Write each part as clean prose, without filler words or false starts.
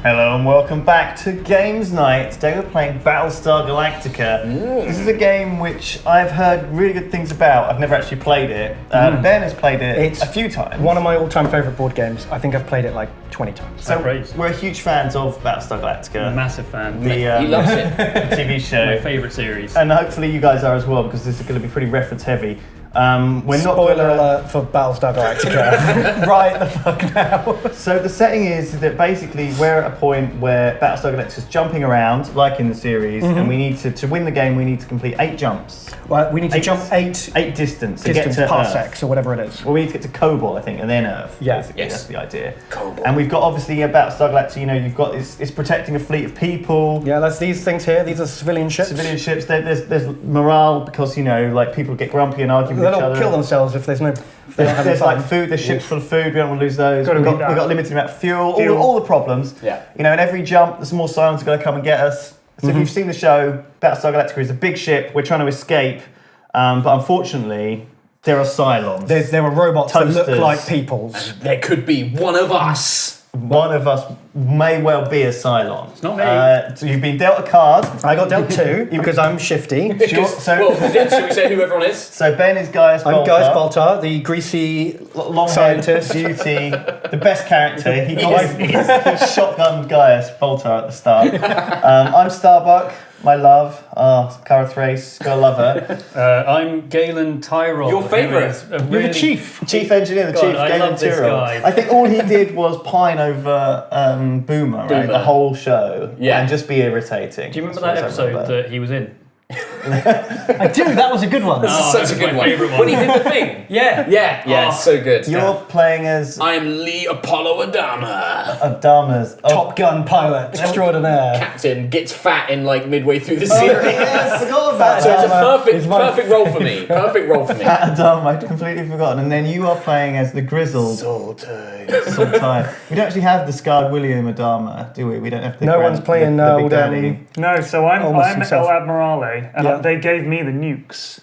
Hello and welcome back to Games Night. Today we're playing Battlestar Galactica. This is a game which I've heard really good things about. I've never actually played it. Ben has played it a few times. One of my all-time favourite board games. I think I've played it like 20 times. So we're huge fans of Battlestar Galactica. Massive fan. He loves it. The TV show. My favourite series. And hopefully you guys are as well, because this is going to be pretty reference heavy. We're Spoiler alert for Battlestar Galactica. Right the fuck now. So the setting is that basically we're at a point where Battlestar Galactica is jumping around, like in the series, and we need to win the game, we need to complete 8 jumps. Well, we need to jump 8 distance to get to parsecs or whatever it is. Well, we need to get to Kobol, I think, and then Earth. Yeah. Basically. Yes. That's the idea. Kobol. And we've got obviously Battlestar Galactica, you know, you've got it's protecting a fleet of people. Yeah, that's these things here. These are civilian ships. Civilian ships. There's morale because, you know, like people get grumpy and argue with each other. They'll kill themselves if there's no. There's like food, there's ships full of food, we don't want to lose those. We've got a limited amount of fuel. All the problems. Yeah. You know, in every jump, there's more Cylons going to come and get us. So if you've seen the show, Battlestar Galactica is a big ship, we're trying to escape, but unfortunately, there are Cylons. There are robots that Toasters. look like peoples. There could be one of us. One of us may well be a Cylon. It's not me. So you've been dealt a card. I got dealt 2 because I'm shifty. So Should we say who everyone is? So Ben is Gaius Baltar. I'm Gaius Baltar, the greasy long scientist. beauty, the best character. He shotgunned Gaius Baltar at the start. I'm Starbuck, my love. Cara Thrace, gotta love her. I'm Galen Tyrell. Your favourite. You're the chief. Chief engineer, God, I Galen love this Tyrrell. guy. I think all he did was pine over Boomer, right? Boomer. The whole show. Yeah. And just be irritating. Do you remember That's that what I remember. episode that he was in? I do, that was a good one. This is such a good one. When he did the thing. Yeah. Yeah, so good. You're playing as I'm Lee Apollo Adama. Adama's Top Gun pilot extraordinaire. Captain gets fat in like midway through the series. Yes, I forgot about So it's a that. perfect role for me. Perfect role for me. Adam, I'd completely forgotten. And then you are playing as the grizzled Sultan. We don't actually have the scarred William Adama, do we? We don't have the No one's playing the big old, daddy. No, so I'm Almost El himself. Admirale, and they gave me the nukes.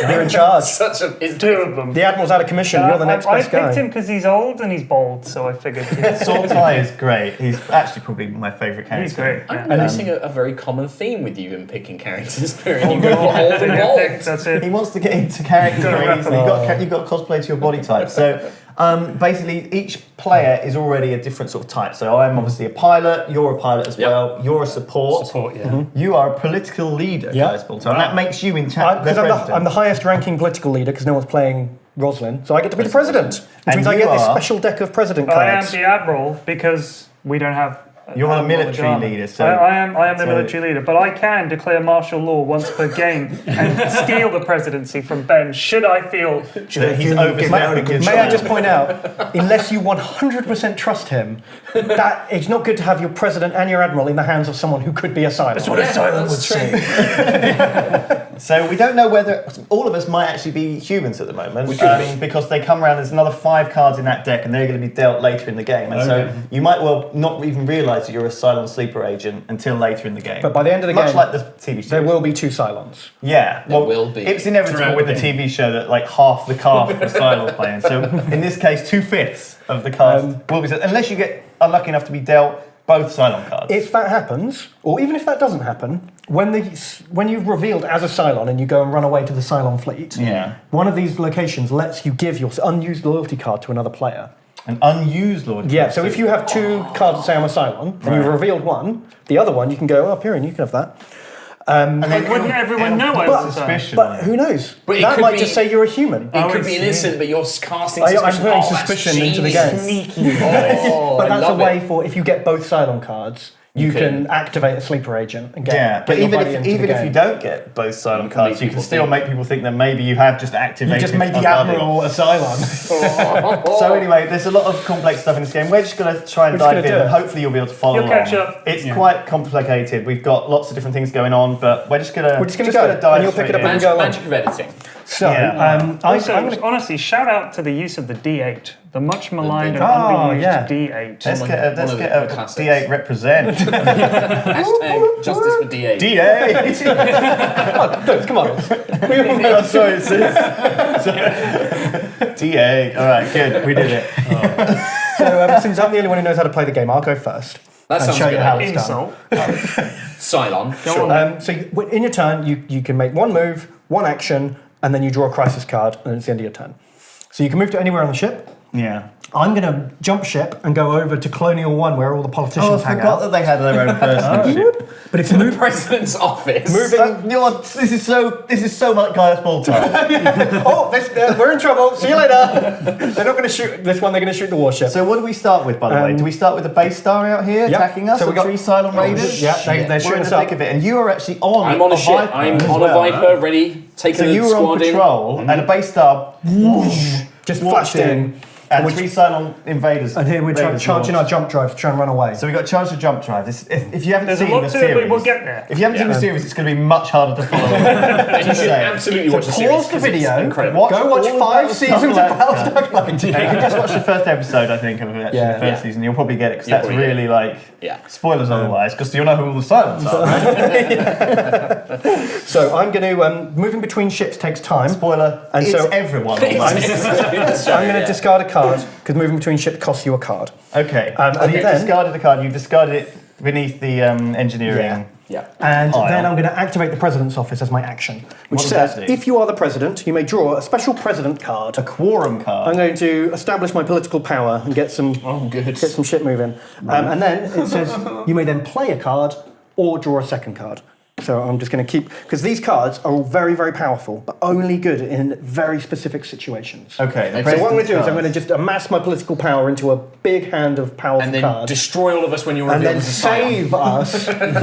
You're in charge. It's 2 of them. The Admiral's out of commission. You're the next I best guy. picked him because he's old and he's bald, so I figured Sultai is great. He's actually probably my favourite character. he's great. I'm Yeah. noticing a very common theme with you in picking characters. You go for old and Yeah, bold. that's it. He wants to get into character Gotta very wrap easily. them You've got to cosplay to your body type. So basically, each player is already a different sort of type. So I'm obviously a pilot. You're a pilot as well. You're a support. Yeah. You are a political leader, guys. And that makes you in charge. Because I'm the highest ranking political leader because no one's playing Roslyn, so I get to be the president. Which means I get this special deck of president I am cards. the admiral because we don't have. You're a admiral military Adama. leader, so- I am the military leader, but I can declare martial law once per game and steal the presidency from Ben. Should I feel that he's overstepping his May I just point out, unless you 100% trust him, that it's not good to have your president and your admiral in the hands of someone who could be a silent. That's what a silent would say. So we don't know whether all of us might actually be humans at the moment. We could be. Because they come around. There's another 5 cards in that deck, and they're going to be dealt later in the game. And so you might well not even realise that you're a silent sleeper agent until later in the game. But by the end of the much game, like the TV show, there will be 2 Cylons. Yeah, There will be. It's inevitable Throughout with the the TV show that like half the cast were Cylons playing. So in this case, 2/5 of the cast will be. Unless you get unlucky enough to be dealt both Cylon cards. If that happens, or even if that doesn't happen, when you've revealed as a Cylon and you go and run away to the Cylon fleet, one of these locations lets you give your unused loyalty card to another player. An unused Lord. Yeah, so if you have 2 cards that say I'm a Cylon, and you've revealed one, the other one you can go, Pyrian, you can have that. and then wouldn't everyone know I was a suspicion? But who knows? But it that could might be- just say you're a human. It could be an innocent, but you're casting I'm suspicion. putting That's suspicion into the genius. game. Sneaky. Oh, But I that's a love way it. for, if you get both Cylon cards, you can activate a sleeper agent and get but your even buddy into if the you game. don't get both Cylon cards, you can still make people think that maybe you have just You activated. just made the a buddy. Admiral a Cylon. So anyway, there's a lot of complex stuff in this game. We're just going to try and We're just dive in, gonna do and it. hopefully you'll be able to follow You'll along. catch up. It's quite complicated. We've got lots of different things going on, but we're just going to go, dive and you'll pick it up straight in. and go on. Magic of editing. So, Yeah. Also, I'm gonna, honestly, shout out to the use of the D8, the much maligned and Oh, underused yeah. D8. Let's get One of the a classics. D8 represent. Hashtag justice for D8. D8! come on. Oh, sorry, it's D8. All right, good. We did it. So, since I'm the only one who knows how to play the game, I'll go first. That and sounds show good. you how it's Insult. Cylon. Sure. So in your turn, you can make one move, one action, and then you draw a crisis card, and it's the end of your turn. So you can move to anywhere on the ship. Yeah. I'm going to jump ship and go over to Colonial 1 where all the politicians Oh, I hang forgot out. that they had their own personal ship. But if you move... President's office. This is so much Gaius Baltar. we're in trouble. See you later. They're not going to shoot this one. They're going to shoot the warship. So what do we start with, by the way? Do we start with the base star out here attacking us? So we got 3 Cylon Raiders. Yeah, they're We're shooting in us the up. thick of it, and you are actually on. I'm on a ship. Viper I'm as on well. a Viper, ready, taking So a you were on squad in. patrol, and a base star Just walked flashed in. and 3 Cylon invaders. And here we're charging our jump drive to try and run away. So we got charged to jump drive. If you haven't There's a seen lot the to it, series, but we'll get there. If you haven't seen the series, it's going to be much harder to follow. And you should Say. absolutely watch the series. Pause the 'cause it's video. incredible. Go watch all of 5 Battlestar seasons of Galactica. Battlestar Galactica. You can just watch the first episode, I think, of actually the first season. You'll probably get it because You'll that's probably really like spoilers otherwise, because you'll know who all the Cylons are. Right? So I'm going to moving between ships takes time. Spoiler, And it's so- everyone. I'm going to discard a card because moving between ships costs you a card. Okay, and and you've then- discarded the card. You've discarded it beneath the engineering. Yeah. And Oh, then yeah. I'm going to activate the President's Office as my action, which What does says, that do? if you are the President, you may draw a special President card. A quorum card. I'm going to establish my political power and get some shit moving. And then it says, you may then play a card or draw a second card. So I'm just going to keep... Because these cards are all very, very powerful, but only good in very specific situations. Okay. So what I'm going to do is I'm going to just amass my political power into a big hand of powerful And then cards. destroy all of us when you're And revealed then as a Cylon. save us from the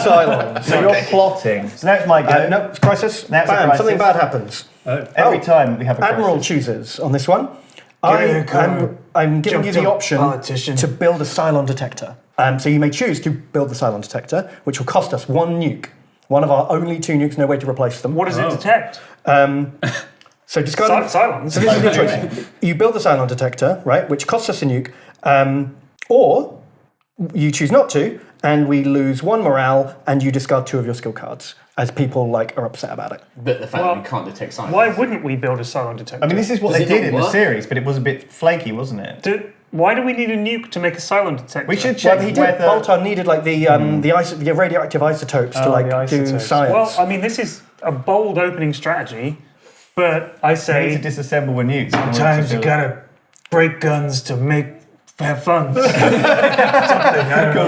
Cylons. So you're plotting. So now it's my go. No, it's crisis. Now it's a Bam, crisis. something bad happens. Every time we have a Admiral crisis. chooses on this one. I'm giving you the option to build a Cylon detector. So you may choose to build the Cylon detector, which will cost us 1 nuke. One of our only 2 nukes, no way to replace them. What does it detect? So discard Cylons. So this is the choice. You build the Cylon detector, right, which costs us a nuke, or you choose not to, and we lose 1 morale, and you discard 2 of your skill cards, as people are upset about it. But the fact that we can't detect Cylons. Why wouldn't we build a Cylon detector? I mean, this is what Does they it did not in the work? series, but it was a bit flaky, wasn't it? Why do we need a nuke to make a Cylon detector? We should check Well, he did. whether... Boltar needed the radioactive isotopes to the do isotopes. science. Well, I mean, this is a bold opening strategy, but I We say need to disassemble a nuke. sometimes you gotta break guns to have fun.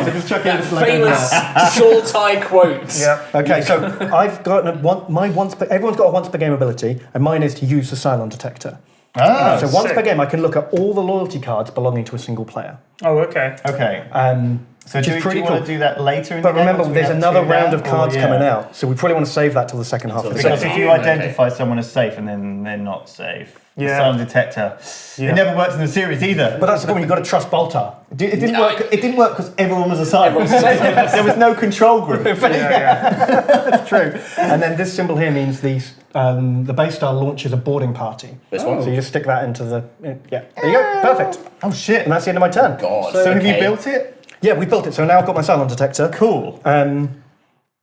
Famous Sultai quote. Yeah. Okay, so I've got everyone's got a once per game ability, and mine is to use the Cylon detector. So once sick. per game, I can look at all the loyalty cards belonging to a single player. Oh, okay. Okay. So Which do is you pretty want cool. to do that later in But the game? remember, once we there's have another 2 round down? of cards coming out, so we probably want to save that till the second half of the Because session. if you identify someone as safe and then they're not safe, the Yeah. Cylon detector, it never works in the series either. But that's the problem, you've got to trust Boltar. It didn't work. It didn't work because everyone was a Cylon. There was no control group. That's true. And then this symbol here means the base star launches a boarding party. This one? So you just stick that into the... Yeah, there you go, perfect. Oh shit! And that's the end of my turn. God. So have you Okay. built it? Yeah, we built it, so now I've got my Cylon detector. Cool.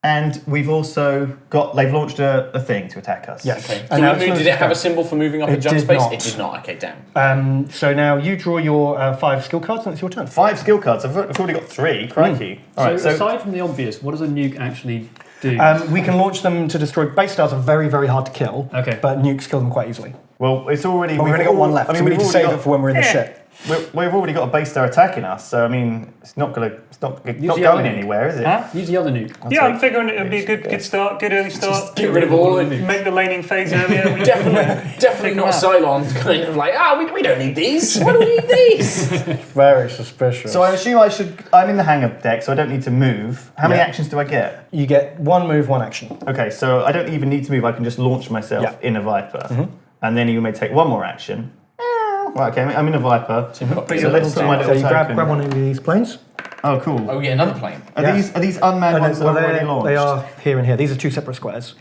And we've also got. They've launched a thing to attack us. Yes. Okay. And Do now we it's move, did it have a symbol for moving up It in jump did space? not. It did not. Okay, damn. So now you draw your 5 skill cards, and it's your turn. 5 skill cards. I've already got 3. Crikey! All right. So aside from the obvious, what does a nuke actually do? We can launch them to destroy... Base stars are very, very hard to kill, Okay. but nukes kill them quite easily. well, it's already. But we've only got 1 left, I mean, so we need we've to save already it for when we're in the Yeah. ship. We've already got a base star attacking us, so I mean, it's not the going other anywhere, is it? Huh? Use the other nuke. Yeah, I'm figuring it would be a good start, good early start. Get rid of all of it. Make the laning phase earlier. Definitely not a Cylon. Kind of like, we don't need these. Why do we need these? Very suspicious. So I assume I'm in the hangar deck, so I don't need to move. How many actions do I get? you get 1 move, 1 action. Okay, so I don't even need to move. I can just launch myself in a Viper, and then you may take 1 more action. Right, okay, I'm in a Viper. So let's do my So little you grab token. one of these planes. Oh, cool. Oh, we get another plane. Are these unmanned ones that Well, are already launched? they are here and here. These are 2 separate squares.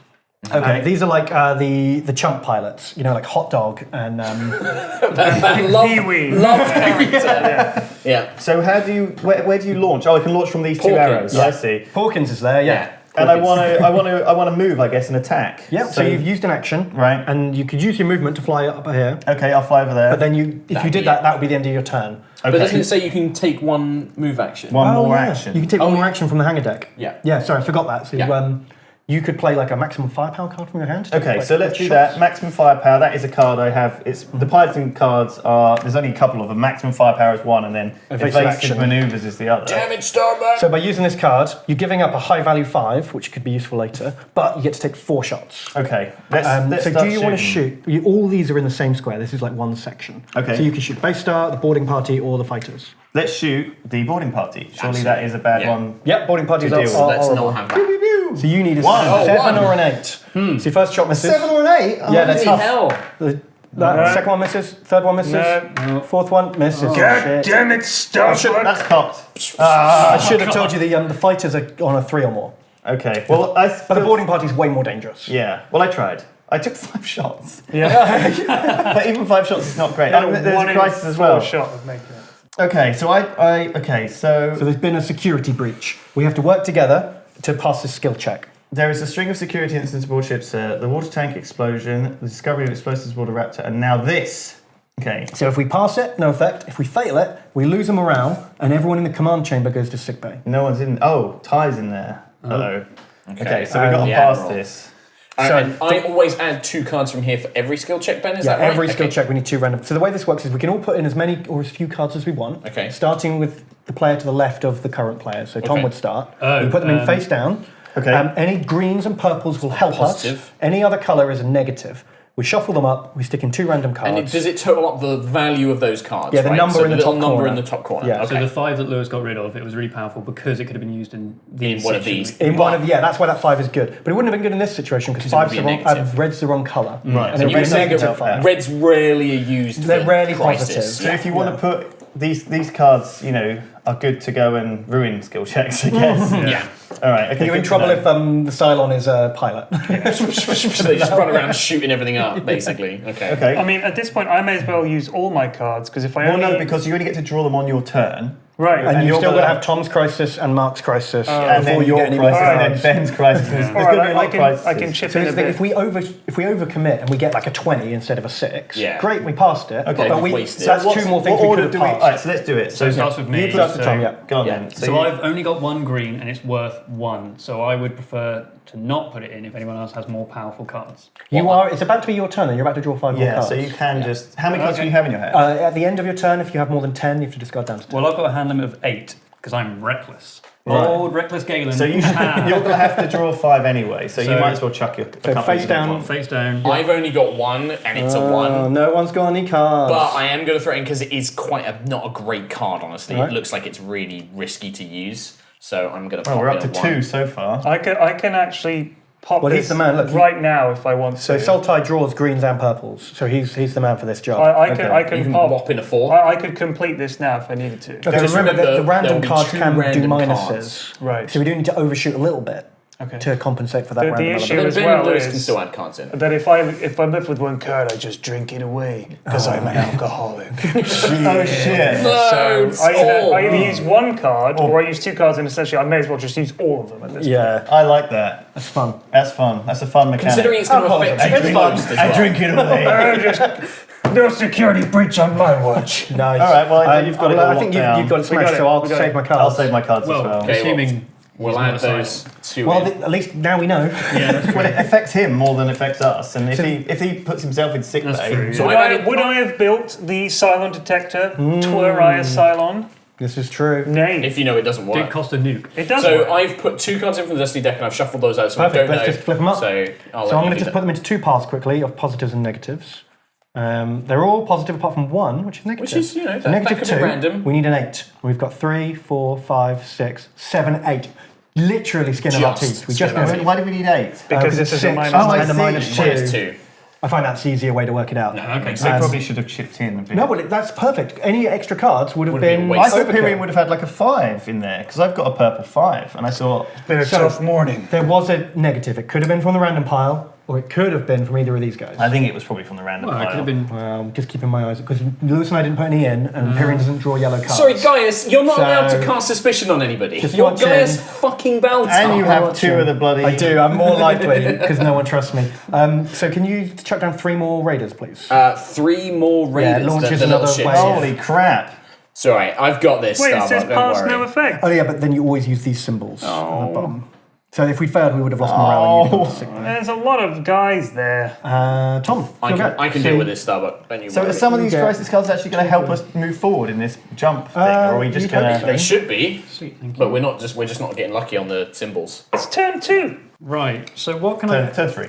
Okay. These are like the chump pilots, like Hot Dog and... That Pee-wee. love character. Yeah. So how do you? Where do you launch? Oh, I can launch from these 2 Porkins. arrows. Yeah. I see. Hawkins is there, yeah. And I want to move, I guess, and attack. Yeah. So you've used an action, Right. And you could use your movement to fly up here. Okay, I'll fly over there. But then if you did that, that would be the end of your turn. Okay. But doesn't it say you can take one move action? One more yeah. action. You can take one more action from the hangar deck. Yeah. Yeah. Sorry, I forgot that. So Yeah. you could play like a maximum firepower card from your hand. Okay, Like, so let's do shots. that. Maximum firepower. That is a card I have. It's the piloting cards are. There's only a couple of them. Maximum firepower is one, and then Evasive evasive action. maneuvers is the other. Damn it, Starbuck! So by using this card, you're giving up a high value 5, which could be useful later, but you get to take 4 shots. Okay. Let's So start do you want to shooting. shoot? All these are in the same square. This is like one section. Okay. So you can shoot base star, the boarding party, or the fighters. Let's shoot the boarding party. Surely Absolutely. that is a bad Yeah. one. Yep, boarding parties To are deal with. Let's horrible. not have that. So you need a One. 7 one. or an 8. So your first shot misses. 7 or an 8? Oh, Yeah, that's Bloody tough. hell! That second one misses. Third one misses. No. Fourth one misses. God Shit. damn it, Starbuck! That's cocked. I should have told you the fighters are on a 3 or more. Okay. Well, But the boarding party's way more dangerous. Yeah. Well, I tried. I took 5 shots. Yeah. But even 5 shots is not great. No, There's one a in crisis as 4 well. shot would make it. Okay, so So there's been a security breach. We have to work together to pass this skill check. there is a string of security incidents aboard ships. The water tank explosion, the discovery of explosives aboard a Raptor, and now this. Okay. So if we pass it, no effect. If we fail it, we lose a morale, and everyone in the command chamber goes to sickbay. No one's in. Oh, Ty's in there. Uh-oh. Okay, so we've got to the pass Admiral. this. And I always add 2 cards from here for every skill check, Ben, is Yeah, that right? every skill Okay. check we need 2 random. So the way this works is we can all put in as many or as few cards as we want. Okay. Starting with the player to the left of the current player. So Tom Okay. would start. Oh, we put them in face down. Okay. Any greens and purples will help Positive. us. Any other colour is a negative. We shuffle them up. We stick in 2 random cards. And does it total up the value of those cards? Yeah, the right? number so in the little top number corner. in the top corner. Yeah. Okay. So the 5 that Lewis got rid of, it was really powerful because it could have been used in these one of these. situations. In one of that's why that 5 is good. But it wouldn't have been good in this situation because it would 5's be the a wrong. negative. Red's the wrong colour. Right, And so it would be red a doesn't negative help 5. Reds rarely are used They're for rarely crisis. positive. So if you want to put these cards, are good to go and ruin skill checks, I guess. Yeah. All right. Okay. You're in good to trouble know. if the Cylon is a pilot. So they just run around shooting everything up, basically. Okay. Okay. I mean, at this point, I may as well use all my cards because if I Well, only no, because you only get to draw them on your turn. right, And you've you're still got gonna- to have Tom's crisis and Mark's crisis And before then you your get any crisis, more and then cards. Ben's crisis. There's all going right, to be a lot I of can crises. chip So in here's a the bit. thing, if we overcommit and we get like a 20 instead of a 6, Yeah. great, we passed it. Okay. But We've wasted so that's it. 2 more things What we order could do have we? passed. All right, so let's do it. So it starts with me. You put up the Tom, yeah. Go on Yeah. then. So I've only got 1 green and it's worth 1. So I would prefer to not put it in if anyone else has more powerful cards. It's about to be your turn and you're about to draw 5 more Yeah, cards. so you can just. How many cards do you have in your hand? At the end of your turn, if you have more than 10, you have to discard down to 10. Well, I've got a hand limit of 8 because I'm reckless. Right. Old reckless Galen. So you're going to have to draw 5 anyway. So you So- might as well chuck your. So face down. face down. I've only got 1, and it's a 1. No one's got any cards. But I am going to throw it in because it is not a great card, honestly. Right. It looks like it's really risky to use. So I'm going to Well, pop we're up in to a 2 1. so far. I can actually pop Well, he's this the man, look, right now if I want So to. Sultai draws greens and purples, so he's the man for this job. I Okay. can You can pop. wop in a 4. I could complete this now if I needed to. Okay, Just remember that the remember, random there'll be cards 2 can do random minuses. cards. Right. So we do need to overshoot a little bit Okay. to compensate for that The random issue element. Then as Ben well and Lewis is- can still add cards in. That if I'm left with 1 card, I just drink it away because I'm an alcoholic. Oh shit! No, So I either use 1 card or I use 2 cards, and essentially I may as well just use all of them at this point. Yeah, I like that. that's fun. That's fun. That's a fun mechanic. Considering it's going to Alcoholism. affect you It's fun. most as And well. drink it away. I'm just no security breach on my watch. Nice. All right, well, you've got it all I think locked down. you've got it We got smashed, it, so I'll we got save it. my cards. I'll save my cards Well, as well. Okay, assuming We'll he's add not a those 2 Well, in. at least now we know. Yeah, that's Well, true. it affects him more than it affects us, and if he puts himself in sick That's bay, true. So Would I've added- I have built the Cylon detector? Twere I a Cylon? This is true. Nay. If you know it doesn't Did work. cost a nuke. It does So work. I've put 2 cards in from the Destiny deck and I've shuffled those out, so Perfect, I don't let's know. just flip them up. So, I'll So I'm going let you to do just that. put them into 2 piles quickly of positives and negatives. They're all positive apart from 1, which is negative. Which is, that negative could 2. be random. We need an 8. We've got 3, 4, 5, 6, 7, 8. Literally skin of our Just teeth. We skin just of our missed. teeth. why do we need 8? Because this it's is a 6 minus Oh, I and a see. minus 2. Minus 2. I find that's the easier way to work it out. Okay, So you probably should have chipped in a bit. No, well, that's perfect. Any extra cards would have Would have been been. wasted. I thought overkill. Pyrian would have had like a 5 in there because I've got a purple 5, and I thought Been a So- tough morning. There was a negative. It could have been from the random pile. or it could have been from either of these guys. I think it was probably from the random Well, it pile. could have been. Well, I'm just keeping my eyes because Lewis and I didn't put any in, and Pyrian doesn't draw yellow cards. Sorry, Gaius, you're not So- allowed to cast suspicion on anybody. Just You're watching. Gaius fucking Baltar. And you have 2 of the bloody... I do. I'm more likely because no one trusts me. So can you chuck down 3 more raiders, please? 3 more raiders. Yeah, launches the little another ships. wave. Holy crap. Sorry, I've got this. Wait, it Starbuck, says don't pass worry. no effect. Oh yeah, but then you always use these symbols on the bottom. So if we failed, we would have lost morale. And you'd have to sick bay. There's a lot of guys there. Tom, I can deal with this, Starbuck. Don't you So worry. are some of these Yeah. crisis cards actually going to help us move forward in this jump thing? Or are we just you'd hope going so. They to... should be, Sweet, thank you. but we're just not getting lucky on the symbols. It's turn 2. Right, so what can I... Turn 3.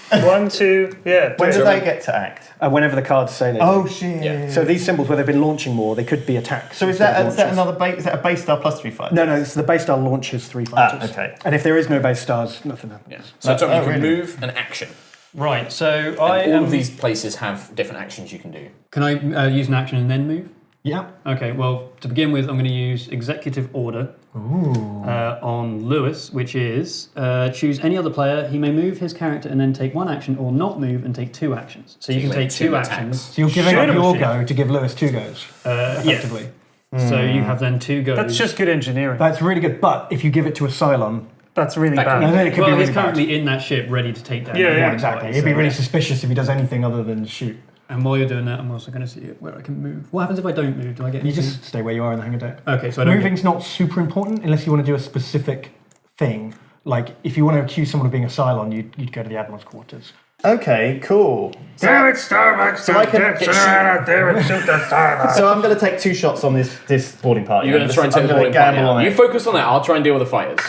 1, 2, yeah. When do two. they get to act? whenever the cards say they do. Oh, shit. Yeah. So these symbols, where they've been launching more, they could be attacks. So is instead that, of is that launches. another base? Is that a base star plus 3 fight? No, so the base star launches 3 fighters. okay. And if there is no base stars, nothing happens. Yeah. So Tom, you can really? move an action. Right, so And I all am... of these places have different actions you can do. Can I use an action and then move? Yeah. Okay, well, to begin with, I'm going to use Executive Order on Lewis, which is choose any other player. He may move his character and then take 1 action, or not move and take 2 actions. So you can make take 2 two attacks. actions. So you're giving Shoot up him, your shoot. go to give Lewis 2 goes, effectively. So you have then 2 goes. That's just good engineering. That's really good, but if you give it to a Cylon, That's really That bad. then it could Well, be really he's bad. currently in that ship, ready to take down. Yeah, the yeah, warning Exactly. party, It'd be so- really suspicious if he does anything other than shoot. And while you're doing that, I'm also going to see where I can move. What happens if I don't move? Do I get You anything? just stay where you are in the hangar deck. Okay, so I don't. Moving's not super important unless you want to do a specific thing. Like, if you want to accuse someone of being a Cylon, you'd go to the Admiral's quarters. Okay, cool. Damn it, Starbucks! So I can- out there and shoot the Starbucks. So I'm going to take 2 shots on this boarding party. You're going to try and take I'm the gonna boarding party gamble out. on You it. focus on that. I'll try and deal with the fighters.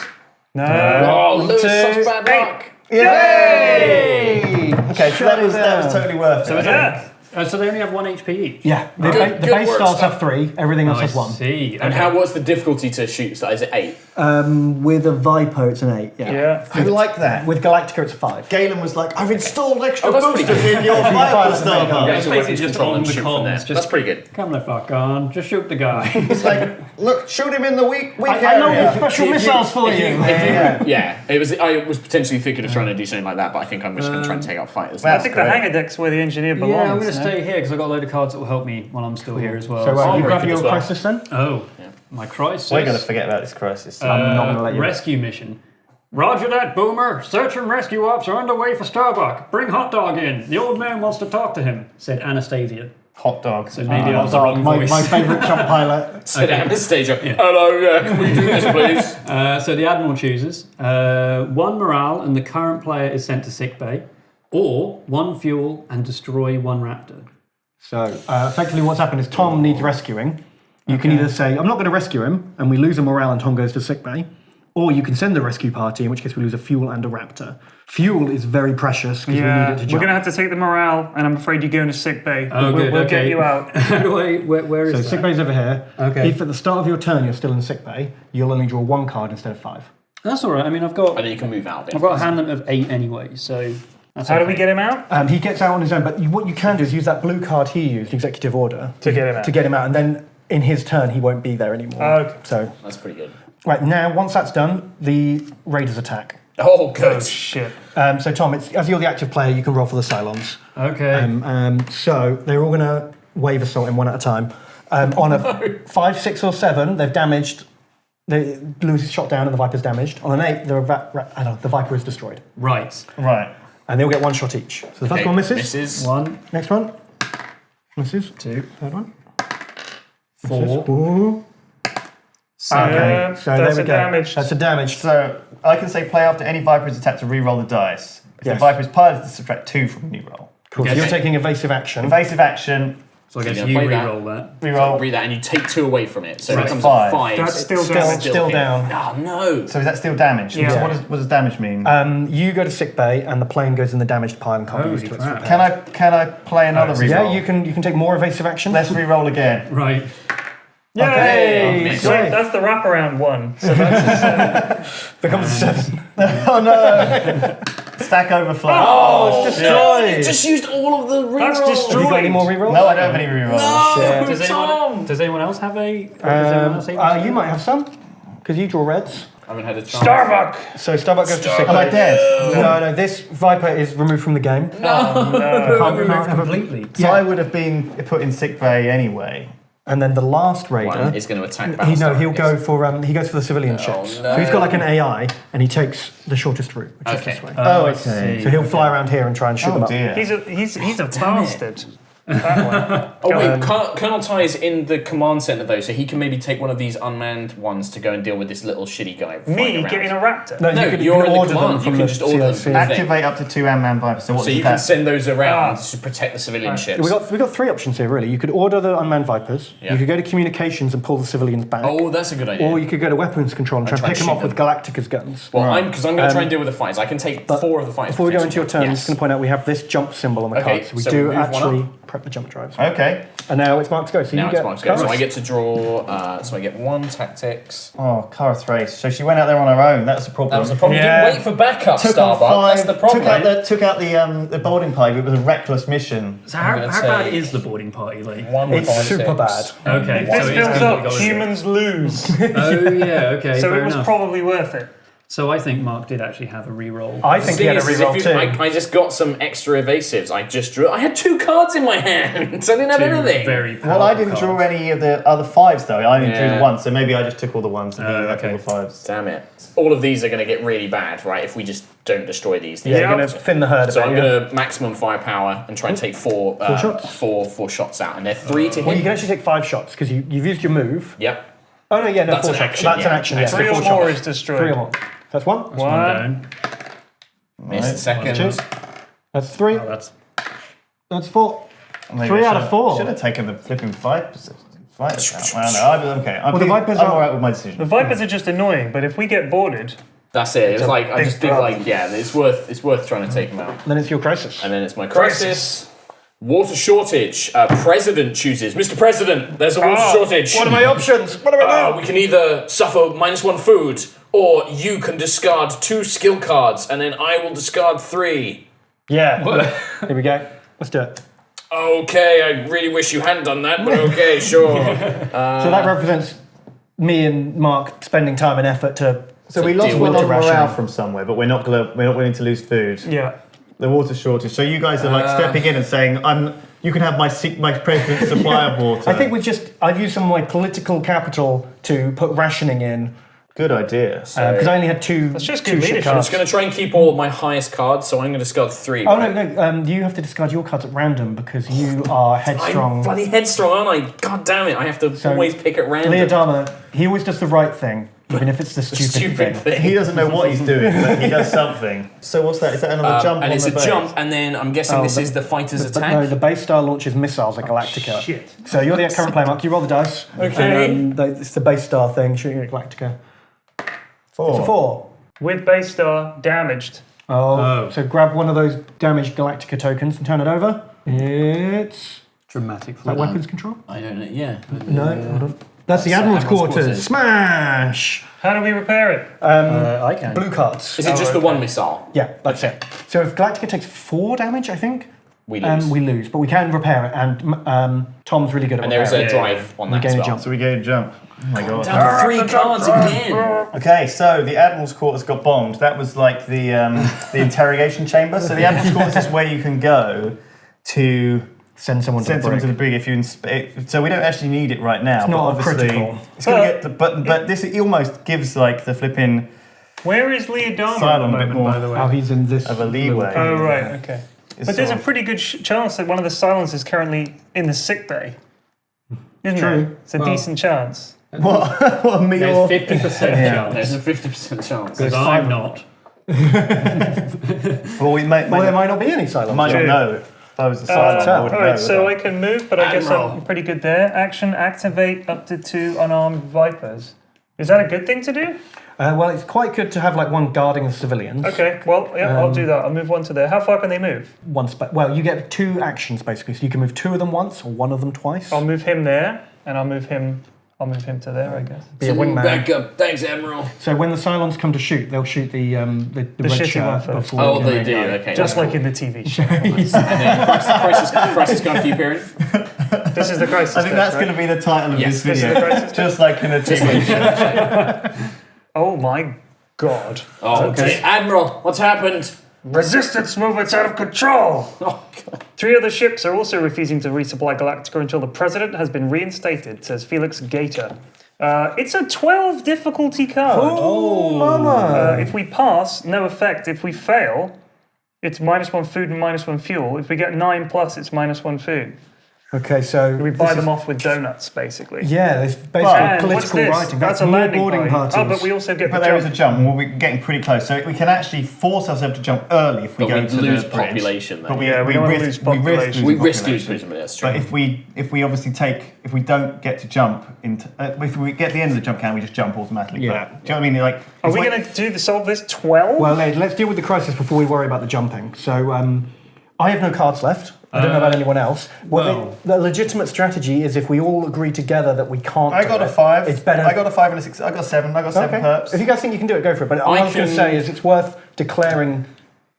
No. Oh, Lewis, 2, such bad luck. Yay! Okay, so that was totally worth it. So, Yeah. so they only have 1 HP each. Yeah, the, Good- the good base work, stars Steph. have 3, everything else I has 1. see. And Okay. what's the difficulty to shoot start? Is it 8? With a Viper, it's an 8, Yeah. I like that. With Galactica, it's a 5. Galen was like, I've installed extra Oh, that's pretty boosters good. in your Battlestar Yeah, card. it's So basically weapons just control on and the shoot from there. comms. That's pretty good. Come the fuck on. Just shoot the guy. It's like, look, shoot him in the weak I know area. the special missiles for you. Yeah, it was. I was potentially thinking of trying to do something like that, but I think I'm just going to try and take out fighters. Well, I think the Great. hangar deck's where the engineer belongs. Yeah, I'm going to no? stay here because I've got a load of cards that will help me while I'm still here as well. So I'll you break grab it your as well. crisis then? Oh, my crisis. We're going to forget about this crisis. I'm not gonna let you. Rescue mission. Roger that, Boomer. Search and rescue ops are underway for Starbuck. Bring Hot Dog in. The old man wants to talk to him, said Anastasia. Hot dog. So maybe I was the wrong voice. My favourite jump pilot. Said Anastasia, hello, can we do this, please? So the Admiral chooses 1 morale and the current player is sent to sickbay, or 1 fuel and destroy 1 raptor. So effectively what's happened is Tom needs rescuing. You can either say, I'm not going to rescue him, and we lose a morale and Tom goes to sickbay, or you can send a rescue party, in which case we lose a fuel and a raptor. Fuel is very precious because we need it to jump. We're going to have to take the morale, and I'm afraid you're going to sick bay. Oh, we'll good, we'll okay. get you out. How do I? Where is So that? sickbay's over here. Okay. If at the start of your turn you're still in sickbay, you'll only draw 1 card instead of 5. That's all right. I mean, I've got And then you can move out. a hand limit of 8 anyway, so that's How do okay. we get him out? He gets out on his own, but what you can do is use that blue card he used, Executive Order, To get him out. to get him out, and then in his turn he won't be there anymore. Okay. So, That's pretty good. right, now once that's done, the Raiders attack. Oh, good. Oh, shit. So Tom, as you're the active player, you can roll for the Cylons. Okay. So they're all going to wave assault in 1 at a time. On a 5, 6, or 7, they've damaged. Lewis is shot down and the Viper's damaged. On an 8, the Viper is destroyed. Right. Right. And they'll get 1 shot each. So the first one misses. Misses. 1, Next one. Misses. 2, Third one. 4, Misses. Ooh. 7. Okay, so that's there we a go. damage. That's a damage. So I can say play after any Viper is attacked to re-roll the dice. If Yes. the Viper is piloted, to subtract 2 from any roll. Cool. So Okay. you're taking evasive action. Evasive action, So I guess You're you gonna play that. re-roll that. re-roll. Read that, and you take 2 away from it, so So it it's becomes 5. a 5. That's still Still, damage. still hit. down. Oh no! So is that still damage? Yeah. So what does damage mean? You go to sickbay, and the plane goes in the damaged pile and can't be used to its crap. repair. Can I play another re-roll? Yeah, you can take more evasive action. Let's re-roll again. Right. Yay! Okay. So that's the wraparound one. So that's becomes a 7. Oh no! Stack overflow. Oh, it's You destroyed. just used all of the rerolls. That's Have you got any more rerolls? No, I don't have any re-rolls. No, Does Tom. anyone else have a? Does anyone else have You might have some, because you draw reds. I haven't had a chance. Starbuck! So Starbuck goes to sick Am I bay. dead? No, this Viper is removed from the game. Removed completely. So I would have been put in sick bay anyway. And then the last raider, One is going to attack Battlestar. he'll go for he goes for the civilian ships. no. So he's got like an AI, and he takes the shortest route, which is this way. Oh, okay. So he'll fly around here and try and shoot them Oh up. dear. He's a bastard. That one. Oh wait, Colonel Ty is in the command center though, so he can maybe take one of these unmanned ones to go and deal with this little shitty guy. Me getting a raptor? No, you you're in the order them command. You from can the just order them CRC. from the thing. Activate up to 2 unmanned Vipers. So what So you can send those around to protect the civilian ships. We got 3 options here, really. You could order the unmanned Vipers. Yeah. You could go to communications and pull the civilians back. Oh, that's a good idea. Or you could go to weapons control and try and try pick and them off shoot with Galactica's guns. Well, I'm going to try and deal with the fighters. I can take 4 of the fighters. Before we go into your turn, I'm Yes. just going to point out we have this jump symbol on the Okay, card, so we so do move one actually up. prep the jump drives. Okay. And now it's Mark's go. So Now you it's get Mark's go. So cards. I get to draw. So I get 1 tactics. Oh, Cara Thrace. So she went out there on her own. That's the problem. That was the problem. Yeah. You didn't wait for backup, Took on Starbuck. 5. That's the problem. Took out the boarding pipe. It was a reckless mission. So how gonna bad take is the boarding party? Like, 1 It's 5, super 6. bad. okay, This so builds it's up. going Humans lose. Oh yeah, okay, So fair it was enough. probably worth it. So I think Mark did actually have a reroll. I think he had a Is reroll if too. I just got some extra evasives. I just drew. I had 2 cards in my hand. So I didn't have Two anything. very Well, I powerful didn't draw cards. any of the other 5s though. I only drew Yeah. the 1, so maybe I just took all the 1s and he had okay. all the 5s. Damn it. All of these are going to get really bad, right, if we just don't destroy these. Yeah, you're Yeah. going to thin the herd a So bit. I'm yeah. going to maximum firepower and try and take 4 shots? four shots out. And they're 3 to Well, you hit. can actually take 5 shots because you've used your move. Yep. Oh no, yeah, no, That's 4 an shots. action, That's an yeah. action. Yeah, so 3 or 4 more shots. is destroyed. 3 or more. That's 1. One One. down. Missed the second. Two. That's 3. Oh, that's That's 4. Maybe 3 I out of should- 4. Should have taken the flipping 5 fighters out. Well, no, I'm okay. the Vipers I'm are- alright with my The decision. Vipers are just annoying, but if we get boarded, That's it. It was like, I big just think problem. like, yeah, it's worth trying to take them out. Then it's your crisis. And then it's my crisis. Water shortage. President chooses. Mr. President, there's a water shortage. What are my options? What do I do? We can either suffer -1 food, or you can discard 2 skill cards, and then I will discard 3. Yeah. Here we go. Let's do it. Okay, I really wish you hadn't done that, but okay, sure. So that represents me and Mark spending time and effort to. So we lost deal a with lot the of morale rationing. from somewhere, but we're not willing to lose food. yeah. The water shortage. So you guys are like stepping in and saying, you can have my president's supply of water. I think I've used some of my political capital to put rationing in Good idea. because I only had 2. That's just two good shit leadership. I'm cards. just going to try and keep all of my highest cards, so I'm going to discard 3. Oh right? no! You have to discard your cards at random because you are I'm headstrong. bloody headstrong, aren't I? God damn it, I have to always pick at random. Leodama, he always does the right thing, even if it's the stupid, thing. He doesn't know what he's doing, but he does something. So what's that? Is that another jump and on it's the a base? jump, and then I'm guessing this is the fighter's But attack. no, the base star launches missiles at Galactica. Shit. So you're the current player, Mark. You roll the dice. Okay. And, it's the base star thing shooting at Galactica. 4. It's a 4. With base star damaged. Oh. So grab one of those damaged Galactica tokens and turn it over. It's dramatic. is that weapons control. I don't know, yeah. No, hold on. That's the Admiral's quarters. Smash. How do we repair it? I can. Blue cards. Is it just the 1 missile? Yeah, that's it. So if Galactica takes 4 damage, I think, We lose. we lose. But we can repair it, and Tom's really good at and there is repairing a drive on that gain as a well. jump. So we get a jump. Oh my god. Down to 3 cards again. Okay, so the Admiral's Quarters got bombed. That was like the interrogation chamber. So the Admiral's Quarters is where you can go to Send someone send to someone the to the brig. brig if you. So we don't actually need it right now. It's not but obviously critical. It's gonna get the but this it almost gives like the flipping Where is Leodama at the Cylon a bit moment, more by the way? Oh, he's in this. of a leeway. Oh, right, okay. It's But there's a sort of- pretty good chance that one of the Cylons is currently in the sick bay. Isn't True. there? It's a decent chance. what me or There's 50% chance. There's a 50% chance. Because I'm not. well we may Well, there might not be any Cylons. might not True. know. If I was the Cylon, I wouldn't Alright, know. so would I can move, but I guess Admiral. I'm pretty good there. Action, activate up to 2 unarmed Vipers. Is that a good thing to do? Well, it's quite good to have like one guarding the civilians. Okay, well, yeah, I'll do that. I'll move 1 to there. How far can they move? Well, you get 2 actions basically, so you can move 2 of them once or 1 of them twice. I'll move him there, and I'll move him to there, I guess. Be a wingman. Back up. Thanks, Admiral. So when the Cylons come to shoot, they'll shoot the red shitty one shirt first. before. Oh, the they do. main guy. Okay. Just that's like in the TV show. cool. Crisis gone for you, period. This is the crisis. I think that's going to be the title of Yes, this This is video. the crisis. Just like in a TV show. Oh my god. Oh, okay. Admiral, what's happened? Resistance movement's out of control! Oh, God. 3 other ships are also refusing to resupply Galactica until the president has been reinstated, says Felix Gator. It's a 12 difficulty card. Oh, mama! If we pass, no effect. If we fail, it's -1 food and -1 fuel. If we get 9+, it's -1 food. Okay, so We buy them off with donuts, basically. Yeah, there's basically And what's political this? writing. That's a more landing boarding party. parties. Oh, but we also get But the there is a jump. jump. Well, we're getting pretty close. So we can actually force ourselves to jump early if we But go we to lose the bridge. population, though. But Yeah, we don't wanna lose population. We losing risk population. losing, but that's true. But if we obviously if we don't get to jump into, if we get to the end of the jump count, we just jump automatically Yeah. back. Do you know what I mean? Like, Are it's we like- going to solve this 12? Well, let's deal with the crisis before we worry about the jumping. So, I have no cards left. I don't know about anyone else. The legitimate strategy is if we all agree together that we can't. I do got a it, 5. It's better. I got a 5 and a 6. I got a 7. I got 7 perps. If you guys think you can do it, go for it. But all I was going to say is it's worth declaring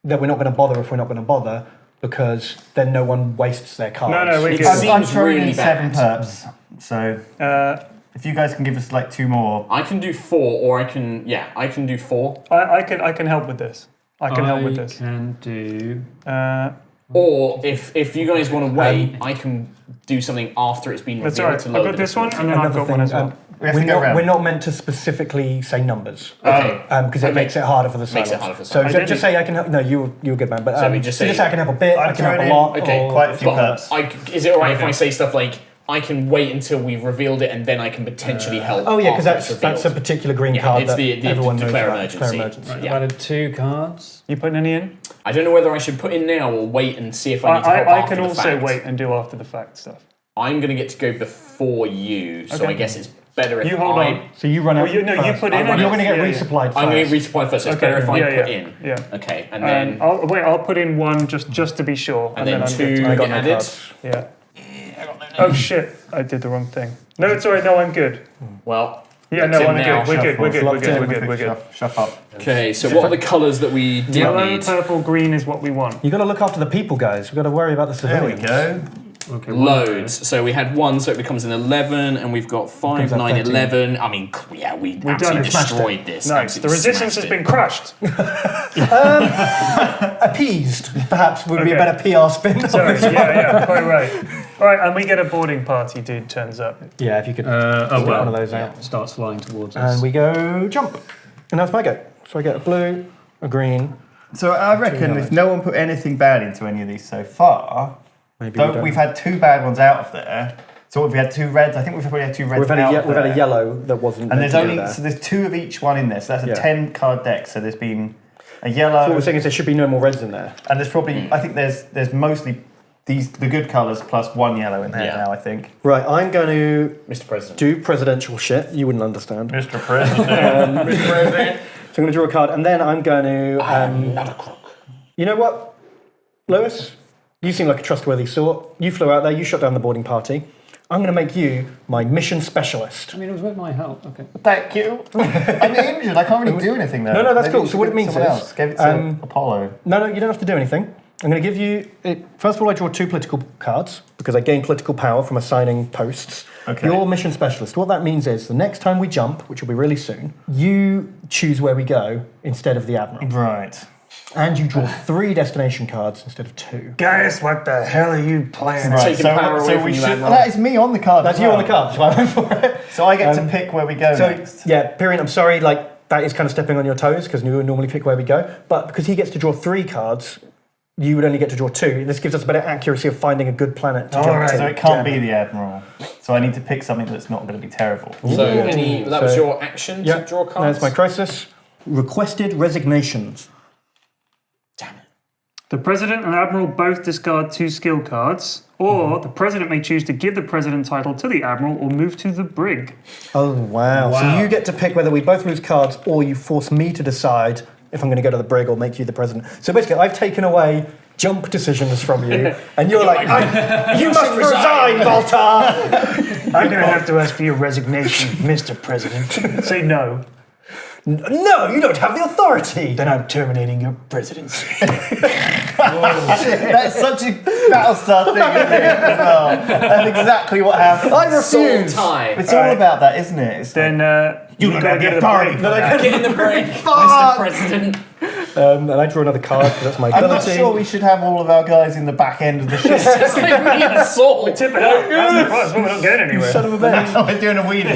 that we're not going to bother if we're not going to bother, because then no one wastes their cards. No, we're It good. seems I'm throwing really in 7 bad. perps. So if you guys can give us like 2 more. I can do 4, or I can do 4. I can help with this. I can help with this. Can do. Or if you guys want to wait, I can do something after it's been That's revealed all right. to I've load got the this one, facility. and then I've got one as well. We have to go around. We're not meant to specifically say numbers. Okay. Because it makes it harder for the Makes it silence. harder for So silence. just say I can help. No, you're a good man. But So we just say- I can help a bit. I I'm can help throwing a in- lot. Okay, or- quite a few But perps. is it alright if I say stuff like, I can wait until we've revealed it and then I can potentially help? Oh yeah, because after it's that's a revealed? particular green Yeah, card it's that the everyone knows declare about. emergency. Declare emergency. Right, Yeah. I've added 2 cards. You putting any in? I don't know whether I should put in now or wait and see if I need to help I after can the also fact. wait and do after the fact stuff. I'm going to get to go before you, so Okay. I guess it's better if You hold on. So you run out. Well, you first. put in. I'll and You're going to get yeah, resupplied first. I'm going to resupply first, so it's better if I put in. Yeah. Okay, and then I'll put in 1 just to be sure, and then I'm 2 good. I got get no added. cards. Yeah. Oh shit! I did the wrong thing. No, it's alright. No, I'm good. Well, Yeah, it's no, in I'm now. good. We're good. We're good. We're good. We're good. We're good. Shuff up. Okay, so what are the colours that we do Yellow, need? purple, green is what we want. You got to look after the people, guys. We've got to worry about the There we civilians. go. Okay. Loads. So we had 1, so it becomes an 11, and we've got 5, Becomes a 9, 13. 11. I mean, yeah, we done absolutely it. Smashed destroyed this. Nice. Absolutely The resistance has smashed been crushed. Appeased, perhaps, would be a Okay. better PR spin. Sorry. Yeah, quite right. All right, and we get a boarding party dude turns up. Yeah, if you could Oh get well. one of those out. Starts flying towards us. And we go jump. And that's my go. So I get a blue, a green. So I reckon if no one put anything bad into any of these so far, Maybe we don't. we've had 2 bad ones out of there. So if we had 2 reds, I think we've probably had 2 reds We've had, out a, of we've had there. a yellow that wasn't. And meant there's to be only there. so there's 2 of each one in there. So that's a Yeah. 10 card deck. So there's been a What yellow, we're saying is there should be no more reds in there. and there's probably I think there's mostly the good colours plus 1 yellow in there Yeah. now. I think. Right, I'm going to Mr. President. do presidential shit. You wouldn't understand. Mr. President. Mr. President. So I'm going to draw a card, and then I'm going to. I'm not a crook. You know what, Lewis? You seem like a trustworthy sort. You flew out there. You shut down the boarding party. I'm going to make you my mission specialist. I mean, it was with my help. Okay. Thank you. I'm injured. I can't really do anything though. No, that's Maybe cool. you So should what give it means someone is, else. Give it to Apollo. No, you don't have to do anything. I'm going to give you. First of all, I draw 2 political cards because I gain political power from assigning posts. Okay. You're mission specialist. What that means is the next time we jump, which will be really soon, you choose where we go instead of the admiral, Right. and you draw 3 destination cards instead of 2. Guys, what the hell are you playing? Right. Taking power away from we you, should. Admiral. That is me on the card. That's as you well. on the card. So I went for it. So I get to pick where we go So next. yeah, Pyrian, I'm sorry. Like that is kind of stepping on your toes because you would normally pick where we go, but because he gets to draw 3 cards. You would only get to draw 2. This gives us a better accuracy of finding a good planet to jump right. to. So it can't be the admiral. So I need to pick something that's not going to be terrible. So that was So- your action to draw cards? That's my crisis. Requested resignations. Damn it. The president and admiral both discard 2 skill cards, or the president may choose to give the president title to the admiral or move to the brig. Oh, wow. So you get to pick whether we both lose cards or you force me to decide if I'm going to go to the brig or make you the president. So basically, I've taken away jump decisions from you, and you're like, you must resign, Baltar! I'm going to have to ask for your resignation, Mr. President. Say no. No, you don't have the authority. Then I'm terminating your presidency. That's such a Battlestar thing, isn't it, as well? That's exactly what happened. I refuse. Time. It's all about that, isn't it? It's Then you don't have the authority. Get in the break, Mr. President. And I draw another card because that's my I'm ability. not sure we should have all of our guys in the back end of the ship. It's like me and Saul. tip it out. That's the problem. We're not going anywhere. Son of a bitch. We're doing a weeding.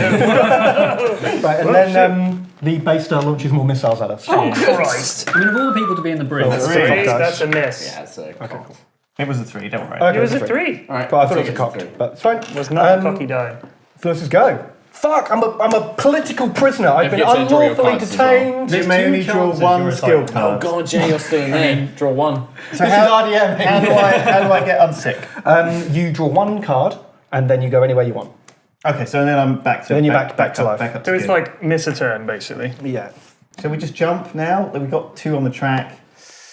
Right, and then the base star launches more missiles at us. Oh, Christ. I mean, of all the people to be in the brig, That's Three, Dice. that's a miss. Yeah, so Okay, cool. It was a 3, don't worry. Okay, It was a that's 3. All right. But I thought it was a It's cock, three. but it's fine. Was not a cocky die. Let's go. Fuck, I'm a political prisoner. I've been you have to draw your unlawfully cards as well. detained. You may only draw one skill Oh card. God, Jay, you're still in there. Draw one. So how do I get unsick? You draw one card, and then you go anywhere you want. Okay, so then I'm back to Then you're back to life. Back up So to it's good. like miss a turn, basically. Yeah. Shall we just jump now? We've got 2 on the track.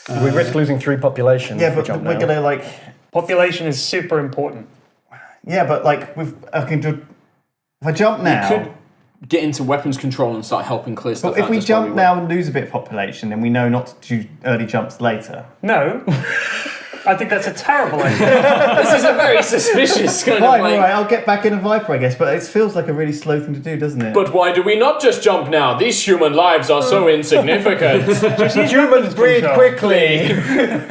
We risk losing 3 population. Yeah, if we but jump we're now. gonna like. Population is super important. Yeah, but like I can do. If I jump now. Could get into weapons control and start helping clear stuff But if out. we That's why jump would. now and lose a bit of population, then we know not to do early jumps later. No. I think that's a terrible idea. This is a very suspicious kind Fine, of like. alright, I'll get back in a Viper, I guess, but it feels like a really slow thing to do, doesn't it? But why do we not just jump now? These human lives are so insignificant. Humans breed quickly.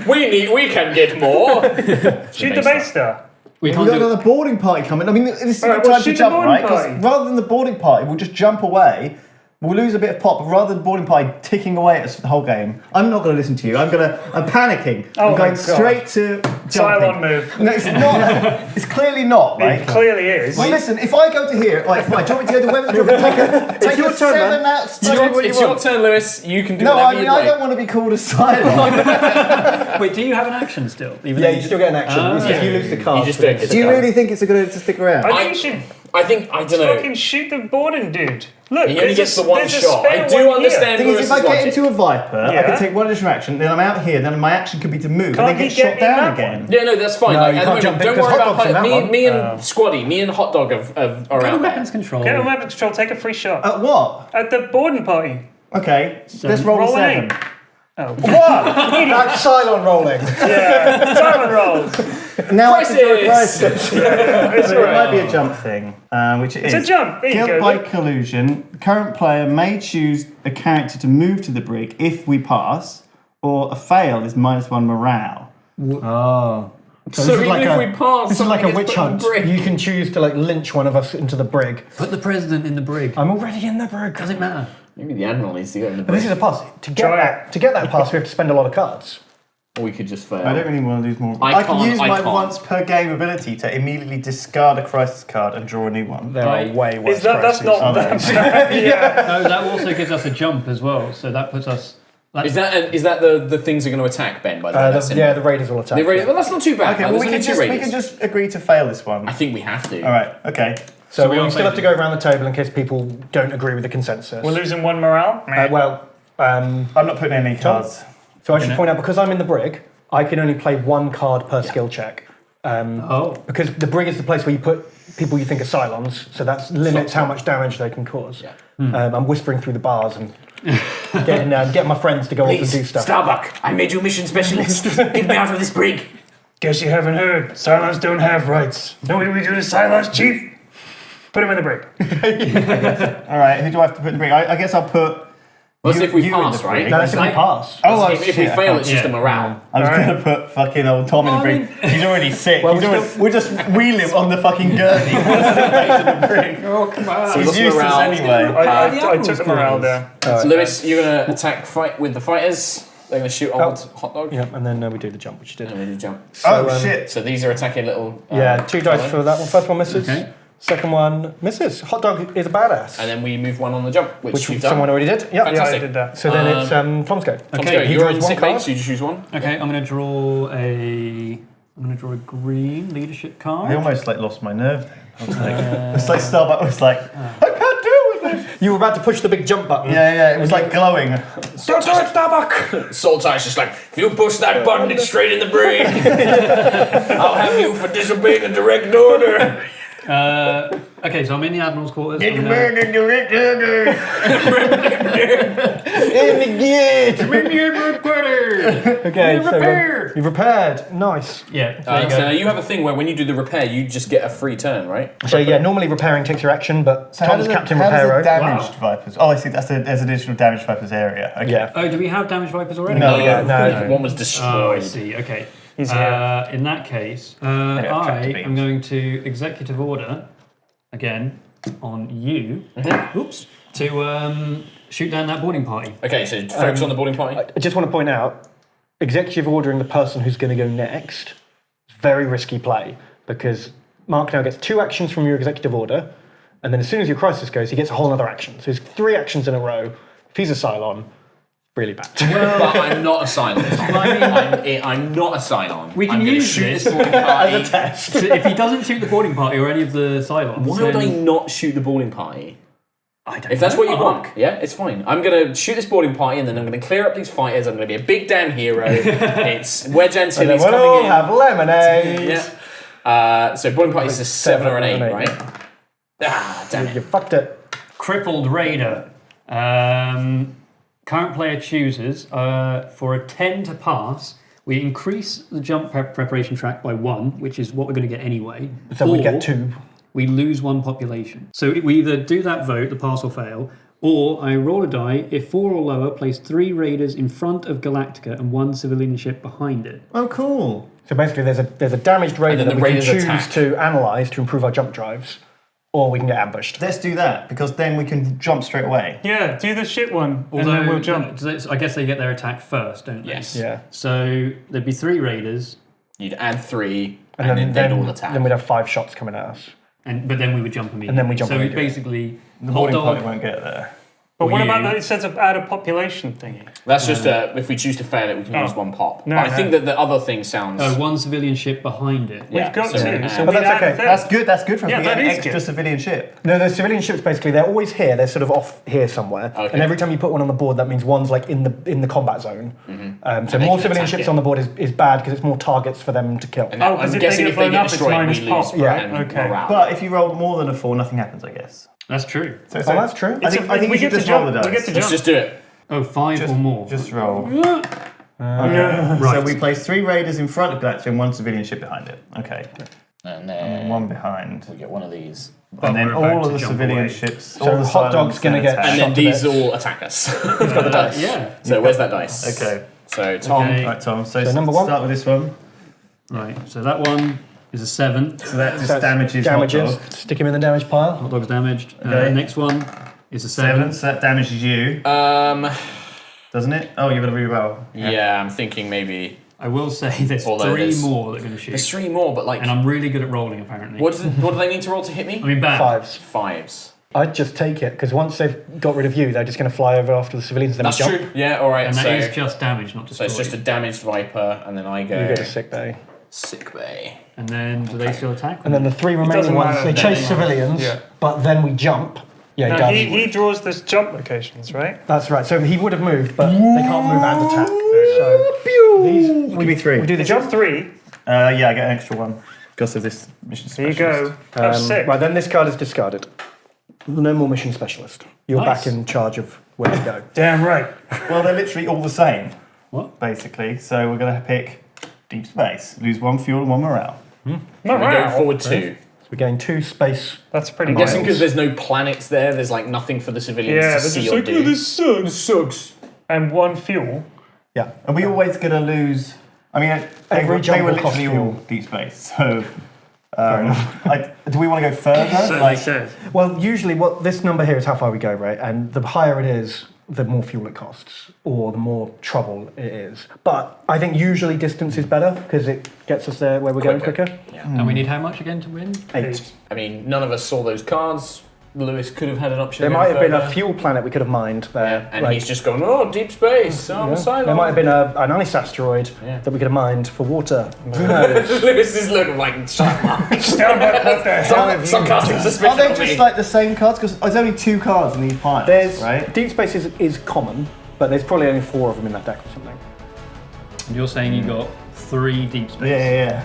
we can get more. Shoot the base star. we We've can't got do another boarding party coming. I mean, this is a Alright, good well, time to shoot the jump, boarding right? 'Cause party. rather than the boarding party, we'll just jump away. We'll lose a bit of pop, but rather than the boarding party ticking away at us for the whole game, I'm not going to listen to you. I'm panicking. Oh I'm my going God. straight to jumping. Cylon move. No, it's not. It's clearly not, right? It clearly is. Well, listen, if I go to here, like, fine, do you want me to go to weapons? Take your a turn, man. 7 out. It's your turn, Lewis. You can do No, whatever I mean, you I like. don't want to be called a Cylon. Wait, do you have an action still? Even Yeah, though you still get an action. It's just you lose the card. You just don't get Do you really think it's a good idea to stick around? I think you should I don't know. fucking shoot the boarding dude. Look, He only gets the one there's a shot. spare I do one here. understand The thing is, Lewis's if I get logic. into a Viper, I Yeah. can take one additional action, then I'm out here, then my action could be to move, Can't and then he get get shot in down that again. Yeah, no, that's fine. No, like, you at the can't moment, jump in don't 'cause worry Hot about Dog's in that me, one. me and Squaddy, me and Hot Dog are Go to around weapons there. control. Get on weapons control, take a free shot. At what? At the boarding party. Okay, let's roll a Roll an 7. 8. Oh. That's Cylon rolling. Yeah, Simon rolls. Now I can do a Crisis! crisis. It's So it might alright. be a jump thing, which it is. It's a jump. There you Killed go. by look. collusion, the current player may choose a character to move to the brig if we pass, or a fail is -1 morale. Oh. So this is even like if a- we pass, This is like a something witch gets put in hunt. the brig. You can choose to like lynch one of us into the brig. Put the president in the brig. I'm already in the brig. Does it matter? Maybe the Admiral needs to go in the But this brig. is a pass. To Try get that pass, we have to spend a lot of cards. Or we could just fail. I don't really want to lose more. I can can't, use I my can't. once per game ability to immediately discard a crisis card and draw a new one. There Right. are way worse. Is that's not Are they? yeah. No, that also gives us a jump as well. So that puts us. Is that the things are going to attack Ben? By the way, that's in Yeah, there. the raiders will attack. The Raiders- well, that's not too bad. Okay, man. well, There's we only can, two we Raiders. can just agree to fail this one. I think we have to. All right, okay. So we we all still have to think- go around the table in case people don't agree with the consensus. We're losing 1 morale. I'm not putting any cards. So I should point out, because I'm in the brig, I can only play 1 card per skill check. Oh. Because the brig is the place where you put people you think are Cylons, so that limits how much damage they can cause. Yeah. I'm whispering through the bars and getting my friends to go off and do stuff. Starbuck, I made you mission specialist. Get me out of this brig. Guess you haven't heard. Cylons don't have rights. Know what we do to Cylons, Chief? Put him in the brig. All right, who do I have to put in the brig? I guess I'll put. Let's see if we you in pass, the right? brig. No, that's if we pass. Oh, if we shit, I fail, can't- it's just a morale. I was Alright. going to put fucking old Tom in the brig. He's already sick. Well, We'll just wheel him on the fucking gurney. to the brig. Oh, come on. He's what's useless morale? anyway. I took the morale down. So Lewis, you're going to attack fight with the fighters. They're going to shoot old Hot Dog. Yeah, and then we do the jump, which you did. And then you jump. Oh, shit. So these are attacking little. Yeah, 2 dice for that one. First one misses. Okay. Second one misses. Hot Dog is a badass. And then we move one on the jump, which you've done. someone already did. Yep. Yeah, I Fantastic. did that. So then it's Tom's go. Tom's Okay, go. he You're draws in one sick bay, card. so you just choose one. Okay, I'm going to draw a green leadership card. I almost lost my nerve then. I was like, it's like Starbucks was like, I can't deal with this. You were about to push the big jump button. Yeah, it was like glowing. Don't do it, Starbuck! Soul Tie's just like, if you push that button, it's straight in the brain. I'll have you for disobeying a direct order. Okay, so I'm in the Admiral's quarters. Get I'm the gonna- bird in the red In the gate. Okay, so repaired. you've repaired. Nice. Yeah, there you So go. now you have a thing where when you do the repair, you just get a free turn, right? So yeah, normally repairing takes your action, but Tom's Captain Reparo. Damaged Vipers? Oh, I see. There's additional damaged Vipers area. Okay. Yeah. Oh, do we have damaged Vipers already? No. No. One was Oh, I destroyed. see. Okay. He's here. In that case, have tractor I beams. am going to executive order again on you. Oops. To shoot down that boarding party. Okay, so focus on the boarding party. I just want to point out, executive ordering the person who's going to go next is very risky play because Mark now gets 2 actions from your executive order, and then as soon as your crisis goes, he gets a whole other action. So he's 3 actions in a row. If he's a Cylon, really bad. But I'm not a Cylon. I'm not a Cylon. We can I'm gonna use shoot this this boarding party. As a test. So if he doesn't shoot the boarding party or any of the Cylons, Why would I then not shoot the boarding party? I don't If that's know. what you want, yeah, it's fine. I'm going to shoot this boarding party and then I'm going to clear up these fighters. I'm going to be a big damn hero. It's Wedge Antilles We'll coming all in. have lemonade. Yeah. So boarding party is a 7 or an 8, or an 8. right? Ah, damn You it. fucked it. Crippled Raider. Current player chooses for a 10 to pass. We increase the jump preparation track by 1, which is what we're going to get anyway. So we Or get 2. We lose 1 population. So we either do that vote, the pass or fail, or I roll a die. If 4 or lower, place 3 raiders in front of Galactica and 1 civilian ship behind it. Oh, cool. So basically, there's a damaged raider then that the we can raiders choose attack. to analyse to improve our jump drives, or we can get ambushed. Let's do that because then we can jump straight away. Yeah, do the shit one, Although, and then we'll jump. I guess they get their attack first, don't they? Yes. Yeah. So there'd be 3 raiders, You'd add 3 and then they'd all attack. Then we'd have 5 shots coming at us. but then we would jump immediately. And then we jump So immediately. basically, The hot boarding party dog. won't get there. But Or what you. about that? It says add a population thingy. That's just if we choose to fail it, we can use 1 pop. No, But I no. think that the other thing sounds. 1 civilian ship behind it. Yeah, We've got so, 2, so But we that's add okay. a third. That's good for us. Yeah, We get that an is extra good. civilian ship. No, the civilian ships basically they're always here. They're sort of off here somewhere, Okay. and every time you put one on the board, that means one's like in the combat zone. So they more can civilian attack ships it. on the board is bad because it's more targets for them to kill. And Oh, I'm 'cause if they guessing get if they blown get up, it's destroyed, we minus lose pop. Yeah. and Okay. morale. But if you roll more than a 4, nothing happens, I guess. That's true. So, Oh, that's true. I think we you should get to just roll the jump. dice. We get to Let's jump. just do it. Oh, 5 or more. Just roll. Yeah. Right. So we place 3 raiders in front of Galactica and 1 civilian ship behind it. Okay. And And then 1 behind. we get one of these. And then we're about all to of the jump civilian away. ships. So all the Hot Dog's Cylons gonna get attack. And shot then to these bits. all attack us. We've got the dice. Yeah. So where's that dice? Okay. So Tom. Okay. Right, Tom. So number 1. start with this one. Right. So that one is a 7. So that just That's damages. damages. Hot Dog. Stick him in the damage pile. Hot dog's damaged. Okay. Next one is a 7. So that damages you, doesn't it? Oh, you've got to reroll. Yeah, I'm thinking maybe I will say there's Although 3 there's- more that are going to shoot. there's 3 more, but like, And I'm really good at rolling, apparently. what do they need to roll to hit me? I mean, bad. 5s. 5s. I'd just take it because once they've got rid of you, they're just going to fly over after the civilians. Then That's we jump. true. Yeah, all right. And that So, is just damage, not so destroy. it's just a damaged Viper, and then I You go go to sick bay. sick bay. And then do they still attack? And then the 3 remaining doesn't ones, matter. they chase Then- civilians, Yeah. but then we jump. Yeah, he No, does. he draws this jump locations, right? That's right. So he would have moved, but they can't move and attack. So these, Give me 3. we do the Is there jump. 3? Yeah, I get an extra 1 because of this mission There you specialist. go. Oh, sick. Right, then this card is discarded. No more mission specialist. You're Nice. back in charge of where to go. Damn right. Well, they're literally all the same, What? basically. So we're going to pick deep space. Lose 1 fuel and 1 morale. We go forward 2. So we gain 2 space. That's pretty I'm good. guessing because there's no planets there, there's like nothing for the civilians Yeah, to they're see just or like, do. oh, this sucks. And 1 fuel. Yeah. Are we always going to lose? I mean, Every they jump were will cost literally all fuel. deep space. So, do we want to go further? Like, says. Well, usually what this number here is how far we go, right? And the higher it is, the more fuel it costs, or the more trouble it is. But I think usually distance is better because it gets us there where we're going quicker. And we need how much again to win? 8. I mean, none of us saw those cards. Lewis could have had an option. There to go might have been a further. fuel planet we could have mined there. And like- he's just gone, oh, deep space, I'm a Cylon. There might have been an ice asteroid Yeah. that we could have mined for water. Who knows? Lewis is looking like, shut up. What Some casting are suspicion they on just me. like the same cards? Because there's only 2 cards in these piles, There's right? deep space is common, but there's probably only 4 of them in that deck or something. And you're saying you got 3 deep space. Yeah.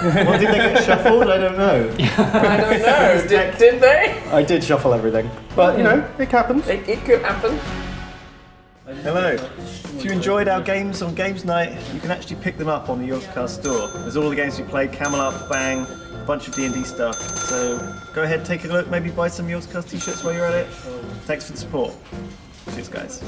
Well, did they get shuffled? I don't know. I don't know. Did they? I did shuffle everything. But, you know, it happens. It could happen. Hello. If you enjoyed our games on Games Night, you can actually pick them up on the Yogscast store. There's all the games we played, Camelot, Bang, a bunch of D&D stuff. So go ahead, take a look, maybe buy some Yogscast t-shirts while you're at it. Thanks for the support. Cheers, guys.